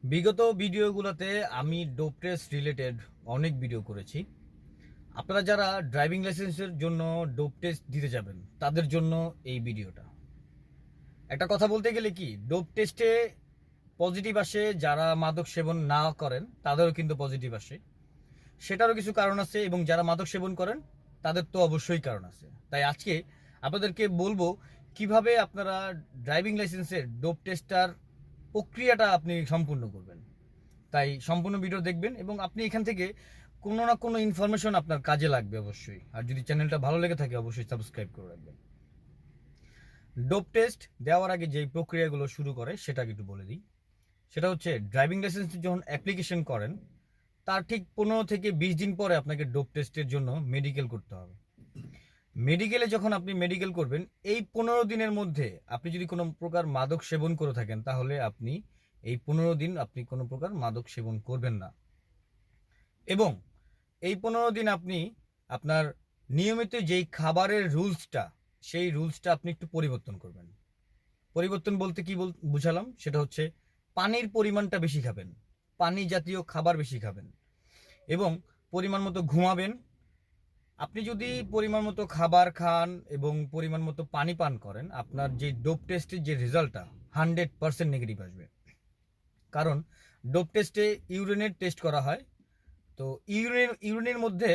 বিগত ভিডিওগুলোতে আমি ডোপ টেস্ট রিলেটেড অনেক ভিডিও করেছি। আপনারা যারা ড্রাইভিং লাইসেন্সের জন্য ডোপ টেস্ট দিতে যাবেন তাদের জন্য এই ভিডিওটা। একটা কথা বলতে গেলে কি, ডোপ টেস্টে পজিটিভ আসে যারা মাদক সেবন না করেন, তাদেরও কিন্তু পজিটিভ আসে। সেটারও কিছু কারণ আছে, এবং যারা মাদক সেবন করেন তাদের তো অবশ্যই কারণ আছে। তাই আজকে আপনাদেরকে বলবো কিভাবে আপনারা ড্রাইভিং লাইসেন্সের ডোপ টেস্টার প্রক্রিয়াটা আপনি সম্পূর্ণ করবেন। তাই সম্পূর্ণ ভিডিও দেখবেন এবং আপনি এখান থেকে কোনো না কোনো ইনফরমেশন আপনার কাজে লাগবে অবশ্যই। আর যদি চ্যানেলটা ভালো লেগে থাকে অবশ্যই সাবস্ক্রাইব করে রাখবেন। ডোপ টেস্ট দেওয়ার আগে যে প্রক্রিয়াগুলো শুরু করে সেটাকে একটু বলে দিই। সেটা হচ্ছে, ড্রাইভিং লাইসেন্স যখন অ্যাপ্লিকেশন করেন তার ঠিক 15 থেকে 20 দিন পরে আপনাকে ডোপ টেস্টের জন্য মেডিকেল করতে হবে। মেডিকেলে যখন আপনি মেডিকেল করবেন, এই 15 দিনের মধ্যে আপনি যদি কোনো প্রকার মাদক সেবন করে থাকেন তাহলে আপনি এই 15 দিন আপনি কোনো প্রকার মাদক সেবন করবেন না। এবং এই 15 দিন আপনি আপনার নিয়মিত যেই খাবারের রুলসটা, সেই রুলসটা আপনি একটু পরিবর্তন করবেন। পরিবর্তন বলতে কি বুঝালাম, সেটা হচ্ছে পানির পরিমাণটা বেশি খাবেন, পানি জাতীয় খাবার বেশি খাবেন এবং পরিমাণ মতো ঘুমাবেন। আপনি যদি পরিমাণ মতো খাবার খান এবং পরিমাণ মতো পানি পান করেন, আপনার যে ডোপ টেস্টের যে রেজাল্টটা 100% নেগেটিভ আসবে। কারণ ডোপ টেস্টে ইউরিনের টেস্ট করা হয়। তো ইউরিনের মধ্যে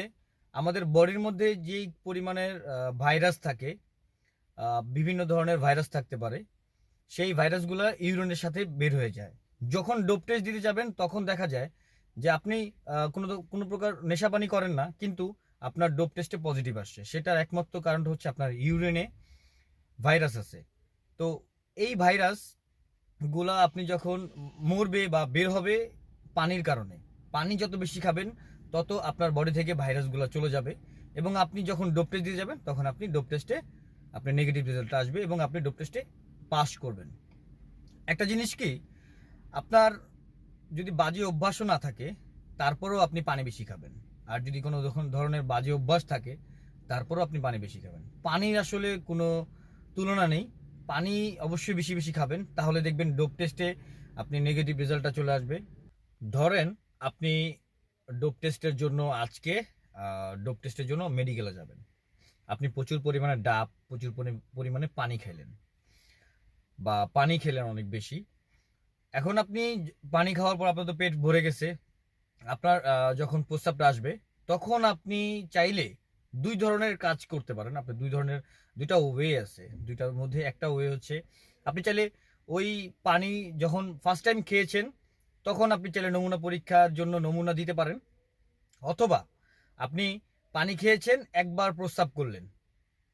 আমাদের বডির মধ্যে যেই পরিমাণের ভাইরাস থাকে, বিভিন্ন ধরনের ভাইরাস থাকতে পারে, সেই ভাইরাসগুলো ইউরিনের সাথে বের হয়ে যায়। যখন ডোপ টেস্ট দিতে যাবেন তখন দেখা যায় যে আপনি কোনো প্রকার নেশাপানি করেন না, কিন্তু আপনার ডোপ টেস্টে পজিটিভ আসছে। সেটার একমাত্র কারণটা হচ্ছে আপনার ইউরিনে ভাইরাস আছে। তো এই ভাইরাস গুলা আপনি যখন মরবে বা বের হবে পানির কারণে, পানি যত বেশি খাবেন তত আপনার বডি থেকে ভাইরাসগুলো চলে যাবে এবং আপনি যখন ডোপ টেস্ট দিয়ে যাবেন তখন আপনি ডোপ টেস্টে আপনার নেগেটিভ রেজাল্ট আসবে এবং আপনি ডোপ টেস্টে পাস করবেন। একটা জিনিস কি, আপনার যদি বাজে অভ্যাসও না থাকে তারপরেও আপনি পানি বেশি খাবেন, আর যদি কোনো ধরনের বাজে অভ্যাস থাকে তারপরেও আপনি পানি বেশি খাবেন। পানির আসলে কোনো তুলনা নেই। পানি অবশ্যই বেশি বেশি খাবেন, তাহলে দেখবেন ডোপ টেস্টে আপনি নেগেটিভ রেজাল্টটা চলে আসবে। ধরেন আপনি ডোপ টেস্টের জন্য আজকে ডোপ টেস্টের জন্য মেডিকেলে যাবেন। আপনি প্রচুর পরিমাণে ডাব, প্রচুর পরিমাণে পানি খেলেন বা পানি খেলেন অনেক বেশি। এখন আপনি পানি খাওয়ার পর আপনার তো পেট ভরে গেছে, আপনার যখন প্রস্রাবটা আসবে তখন আপনি চাইলে দুই ধরনের কাজ করতে পারেন। আপনি দুইটা ওয়ে আছে। দুইটার মধ্যে একটা ওয়ে হচ্ছে, আপনি চাইলে ওই পানি যখন ফার্স্ট টাইম খেয়েছেন তখন আপনি চাইলে নমুনা পরীক্ষার জন্য নমুনা দিতে পারেন, অথবা আপনি পানি খেয়েছেন, একবার প্রস্রাব করলেন,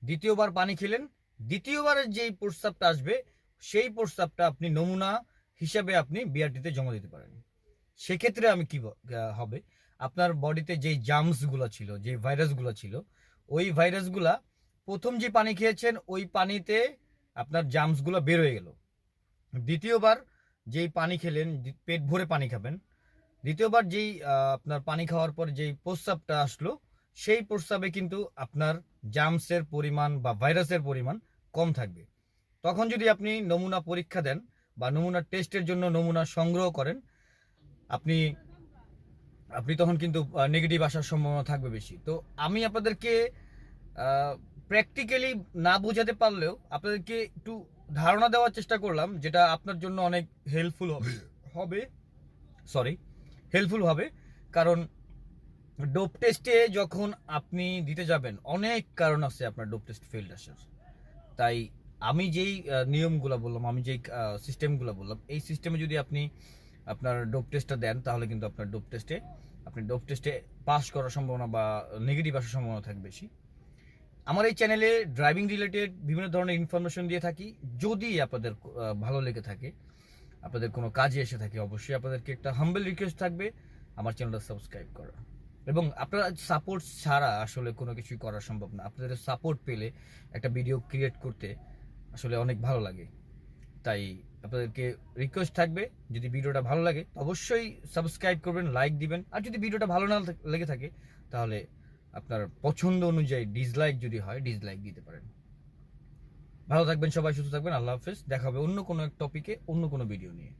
দ্বিতীয়বার পানি খেলেন, দ্বিতীয়বারের যেই প্রস্রাবটা আসবে সেই প্রস্রাবটা আপনি নমুনা হিসাবে আপনি বিআরটিতে জমা দিতে পারেন। সেক্ষেত্রে আমি কি হবে, আপনার বডিতে যেই জার্মসগুলো ছিল, যে ভাইরাসগুলো ছিল, ওই ভাইরাসগুলা প্রথম যে পানি খেয়েছেন ওই পানিতে আপনার জার্মসগুলো বের হয়ে গেল। দ্বিতীয়বার যেই পানি খেলেন, পেট ভরে পানি খাবেন, দ্বিতীয়বার যেই আপনার পানি খাওয়ার পর যেই প্রস্রাবটা আসলো সেই প্রস্রাবে কিন্তু আপনার জার্মসের পরিমাণ বা ভাইরাসের পরিমাণ কম থাকবে। তখন যদি আপনি নমুনা পরীক্ষা দেন বা নমুনা টেস্টের জন্য নমুনা সংগ্রহ করেন, আপনি আপনি তখন কিন্তু নেগেটিভ আসার সম্ভাবনা থাকবে বেশি। তো আমি আপনাদেরকে প্র্যাকটিক্যালি না বোঝাতে পারলেও আপনাদেরকে একটু ধারণা দেওয়ার চেষ্টা করলাম, যেটা আপনার জন্য অনেক হেল্পফুল হবে সরি হেল্পফুল হবে। কারণ ডোপ টেস্টে যখন আপনি দিতে যাবেন অনেক কারণ আছে আপনার ডোপ টেস্ট ফেলড আসার। তাই আমি যেই নিয়মগুলো বললাম, আমি যেই সিস্টেমগুলো বললাম, এই সিস্টেমে যদি আপনি আপনার ডোপ টেস্টটা দেন তাহলে কিন্তু আপনার ডোপ টেস্টে পাস করার সম্ভাবনা বা নেগেটিভ আসার সম্ভাবনা থাকবে বেশি। আমার এই চ্যানেলে ড্রাইভিং রিলেটেড বিভিন্ন ধরনের ইনফরমেশন দিয়ে থাকি। যদি আপনাদের ভালো লেগে থাকে, আপনাদের কোনো কাজে এসে থাকে, অবশ্যই আপনাদেরকে একটা হাম্বল রিকোয়েস্ট থাকবে আমার চ্যানেলটা সাবস্ক্রাইব করা। এবং আপনারা সাপোর্ট ছাড়া আসলে কোনো কিছুই করা সম্ভব না। আপনাদের সাপোর্ট পেলে একটা ভিডিও ক্রিয়েট করতে আসলে অনেক ভালো লাগে। তাই আপনাদেরকে রিকোয়েস্ট থাকবে, যদি ভিডিওটা ভালো লাগে অবশ্যই সাবস্ক্রাইব করবেন, লাইক দিবেন। আর যদি ভিডিওটা ভালো না লেগে থাকে তাহলে আপনার পছন্দ অনুযায়ী ডিসলাইক যদি হয় ডিসলাইক দিতে পারেন। ভালো থাকবেন সবাই, সুস্থ থাকবেন। আল্লাহ হাফেজ। দেখা হবে অন্য কোনো এক টপিকে, অন্য কোনো ভিডিও নিয়ে।